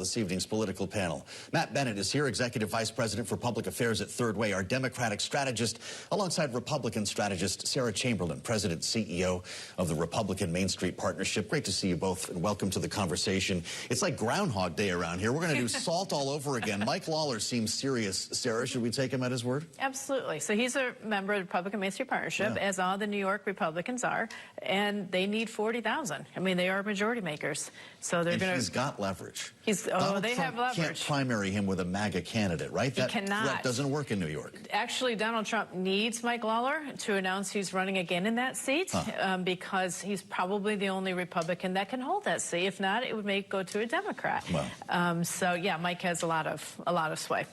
This evening's political panel. Matt Bennett is here, Executive Vice President for Public Affairs at Third Way, our Democratic strategist, alongside Republican strategist Sarah Chamberlain, President CEO of the Republican Main Street Partnership. Great to see you both, and welcome to the conversation. It's like Groundhog Day around here. We're going to do salt all over again. Mike Lawler seems serious. Sarah, should we take him at his word? Absolutely. So he's a member of the Republican Main Street Partnership, as all the New York Republicans are, and they need 40,000. I mean, they are majority makers. So they're going to... He's got leverage. They have leverage. Can't primary him with a MAGA candidate, right? He cannot. That doesn't work in New York. Actually, Donald Trump needs Mike Lawler to announce he's running again in that seat because he's probably the only Republican that can hold that seat. If not, it would go to a Democrat. Well. So yeah, Mike has a lot of sway.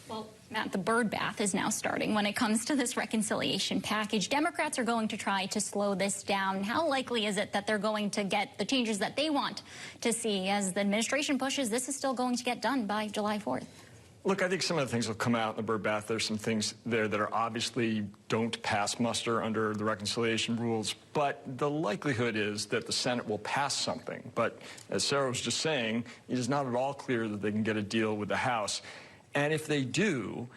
Well, Matt, the Byrd Bath is now starting when it comes to this reconciliation package. Democrats are going to try to slow this down. How likely is it that they're going to get the changes that they want to see as the administration pushes? This is still going to get done by July 4th. Look, I think some of the things will come out in the Byrd Bath. There's some things there that are obviously don't pass muster under the reconciliation rules, but the likelihood is that the Senate will pass something. But as Sarah was just saying, it is not at all clear that they can get a deal with the House. And if they do,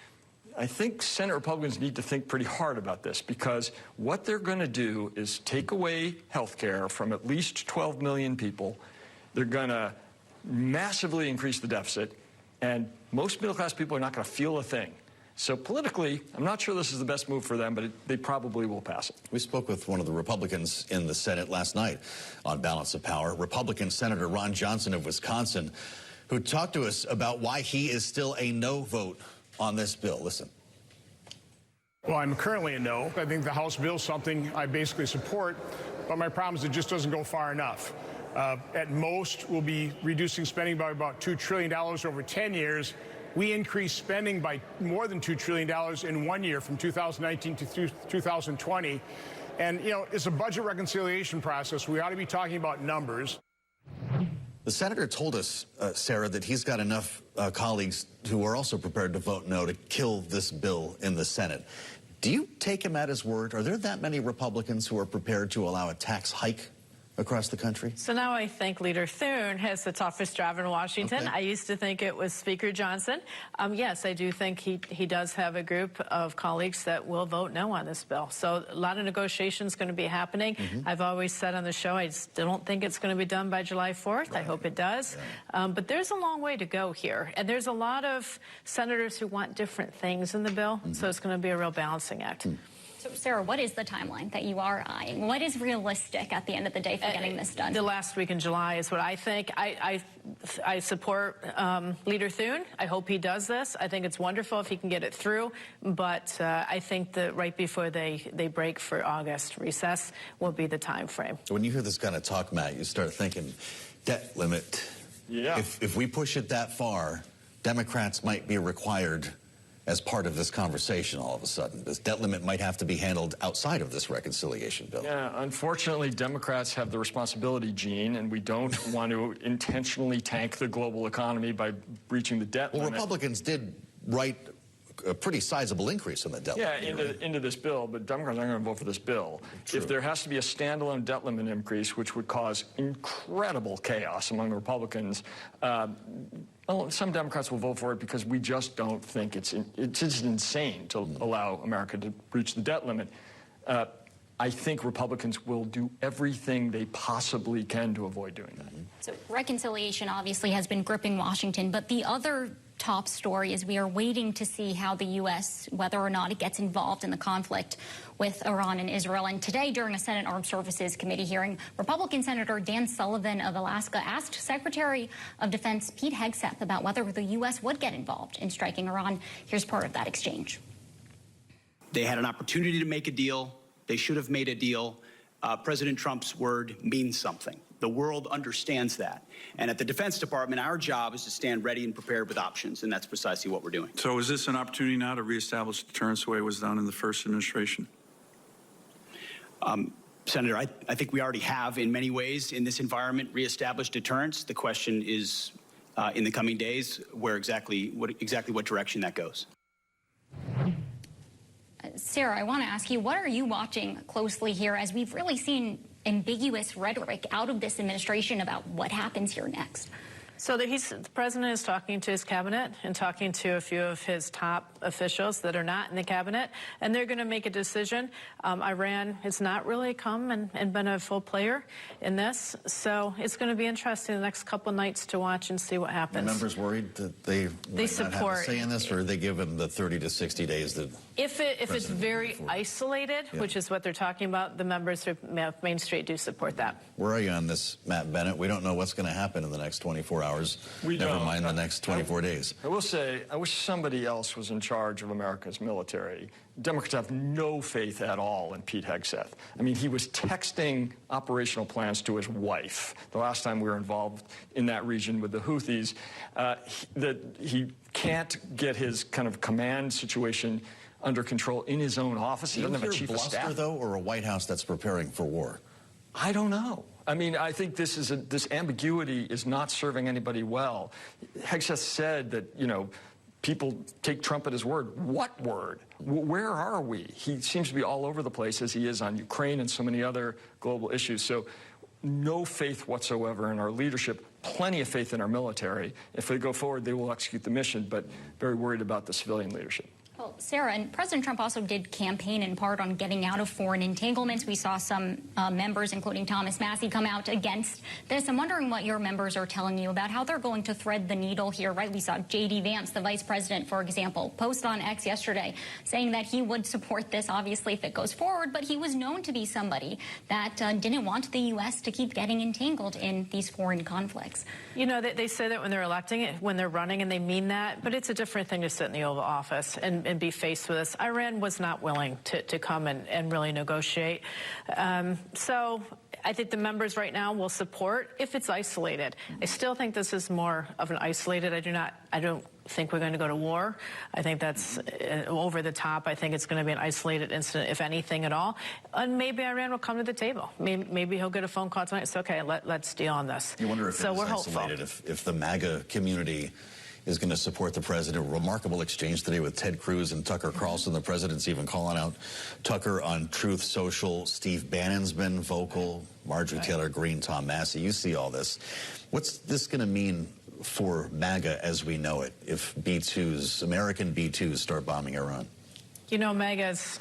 I think Senate Republicans need to think pretty hard about this, because what they're going to do is take away health care from at least 12 million people. They're going to massively increase the deficit, and most middle-class people are not going to feel a thing. So politically, I'm not sure this is the best move for them, but they probably will pass it. We spoke with one of the Republicans in the Senate last night on Balance of Power, Republican Senator Ron Johnson of Wisconsin, who talked to us about why he is still a no vote on this bill. Listen. Well, I'm currently a no. I think the House bill is something I basically support, but my problem is it just doesn't go far enough. At most, we'll be reducing spending by about $2 trillion over 10 years. We increased spending by more than $2 trillion in 1 year, from 2019 to 2020. And, you know, it's a budget reconciliation process. We ought to be talking about numbers. The senator told us, Sarah, that he's got enough colleagues who are also prepared to vote no to kill this bill in the Senate. Do you take him at his word? Are there that many Republicans who are prepared to allow a tax hike across the country? So now I think Leader Thune has the toughest job in Washington. Okay. I used to think it was Speaker Johnson. Yes, I do think he does have a group of colleagues that will vote no on this bill. So a lot of negotiations going to be happening. I've always said on the show, I still don't think it's going to be done by July 4th. Right. I hope it does. Right. But there's a long way to go here. And there's a lot of senators who want different things in the bill. So it's going to be a real balancing act. So, Sarah, what is the timeline that you are eyeing? What is realistic at the end of the day for getting this done? The last week in July is what I think. I support Leader Thune. I hope he does this. I think it's wonderful if he can get it through. But I think that right before they break for August recess will be the time frame. When you hear this kind of talk, Matt, you start thinking debt limit. Yeah. If we push it that far, Democrats might be required as part of this conversation all of a sudden. This debt limit might have to be handled outside of this reconciliation bill. Yeah, unfortunately, Democrats have the responsibility gene, and we don't want to intentionally tank the global economy by breaching the debt limit. Well, Republicans did write a pretty sizable increase in the debt limit. Into this bill, but Democrats aren't going to vote for this bill. True. If there has to be a standalone debt limit increase, which would cause incredible chaos among the Republicans, well, some Democrats will vote for it because we just don't think it's just insane to allow America to breach the debt limit. I think Republicans will do everything they possibly can to avoid doing that. So reconciliation obviously has been gripping Washington, but the other top story is we are waiting to see how the U.S., whether or not it gets involved in the conflict with Iran and Israel. And today, during a Senate Armed Services Committee hearing, Republican Senator Dan Sullivan of Alaska asked Secretary of Defense Pete Hegseth about whether the U.S. would get involved in striking Iran. Here's part of that exchange. They had an opportunity to make a deal. They should have made a deal. President Trump's word means something. The world understands that. And at the Defense Department, our job is to stand ready and prepared with options, and that's precisely what we're doing. So is this an opportunity now to reestablish deterrence the way it was done in the first administration? Senator, I think we already have, in many ways, in this environment, reestablished deterrence. The question is, in the coming days, what direction that goes. Sarah, I want to ask you, what are you watching closely here, as we've really seen ambiguous rhetoric out of this administration about what happens here next? So the president is talking to his cabinet and talking to a few of his top officials that are not in the cabinet, and they're going to make a decision. Iran has not really come and been a full player in this, so it's going to be interesting the next couple nights to watch and see what happens. Are members worried that they might not have a say in this, or they give them the 30 to 60 days that if it's very isolated, which is what they're talking about, the members of Main Street do support that. Where are you on this, Matt Bennett? We don't know what's going to happen in the next 24 hours. Never mind the next 24 days. I will say, I wish somebody else was in charge of America's military. Democrats have no faith at all in Pete Hegseth. I mean, he was texting operational plans to his wife the last time we were involved in that region with the Houthis, that he can't get his kind of command situation under control in his own office. He doesn't have a chief of staff, though, or a White House that's preparing for war? I don't know. I mean, I think this ambiguity is not serving anybody well. Hegseth said that, you know, people take Trump at his word. What word? Where are we? He seems to be all over the place, as he is on Ukraine and so many other global issues. So no faith whatsoever in our leadership, plenty of faith in our military. If they go forward, they will execute the mission, but very worried about the civilian leadership. Well, Sarah, and President Trump also did campaign in part on getting out of foreign entanglements. We saw some members, including Thomas Massie, come out against this. I'm wondering what your members are telling you about how they're going to thread the needle here, right? We saw J.D. Vance, the vice president, for example, post on X yesterday saying that he would support this, obviously, if it goes forward, but he was known to be somebody that didn't want the U.S. to keep getting entangled in these foreign conflicts. You know, they say that when they're electing it, when they're running, and they mean that, but it's a different thing to sit in the Oval Office and be faced with this. Iran was not willing to come and really negotiate. So I think the members right now will support if it's isolated. I still think this is more of an isolated. I don't think we're going to go to war. I think that's over the top. I think it's going to be an isolated incident, if anything at all. And maybe Iran will come to the table. Maybe he'll get a phone call tonight. It's okay. Let's deal on this. You wonder if it's isolated, if the MAGA community is going to support the president. A remarkable exchange today with Ted Cruz and Tucker Carlson. The president's even calling out Tucker on Truth Social. Steve Bannon's been vocal. Marjorie Taylor Greene, Tom Massey. You see all this. What's this going to mean for MAGA as we know it if B-2s, American B-2s, start bombing Iran? You know, MAGA's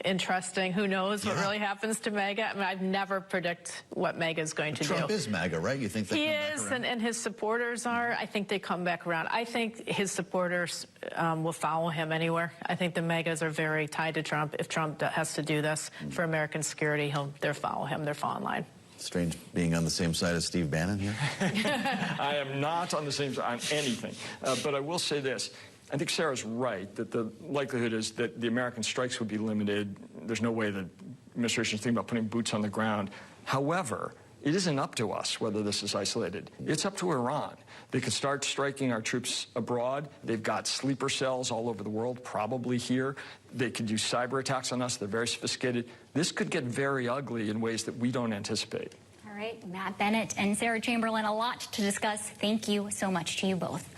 interesting. Who knows what really happens to MAGA? I mean, I'd never predict what MAGA is going to do. Trump is MAGA, right? You think he is, and his supporters are. I think they come back around. I think his supporters will follow him anywhere. I think the MAGAs are very tied to Trump. If Trump has to do this for American security, they'll follow him. They'll fall in line. Strange being on the same side as Steve Bannon here. I am not on the same side on anything. But I will say this. I think Sarah's right that the likelihood is that the American strikes would be limited. There's no way the administration is thinking about putting boots on the ground. However, it isn't up to us whether this is isolated. It's up to Iran. They could start striking our troops abroad. They've got sleeper cells all over the world, probably here. They could use cyber attacks on us. They're very sophisticated. This could get very ugly in ways that we don't anticipate. All right, Matt Bennett and Sarah Chamberlain, a lot to discuss. Thank you so much to you both.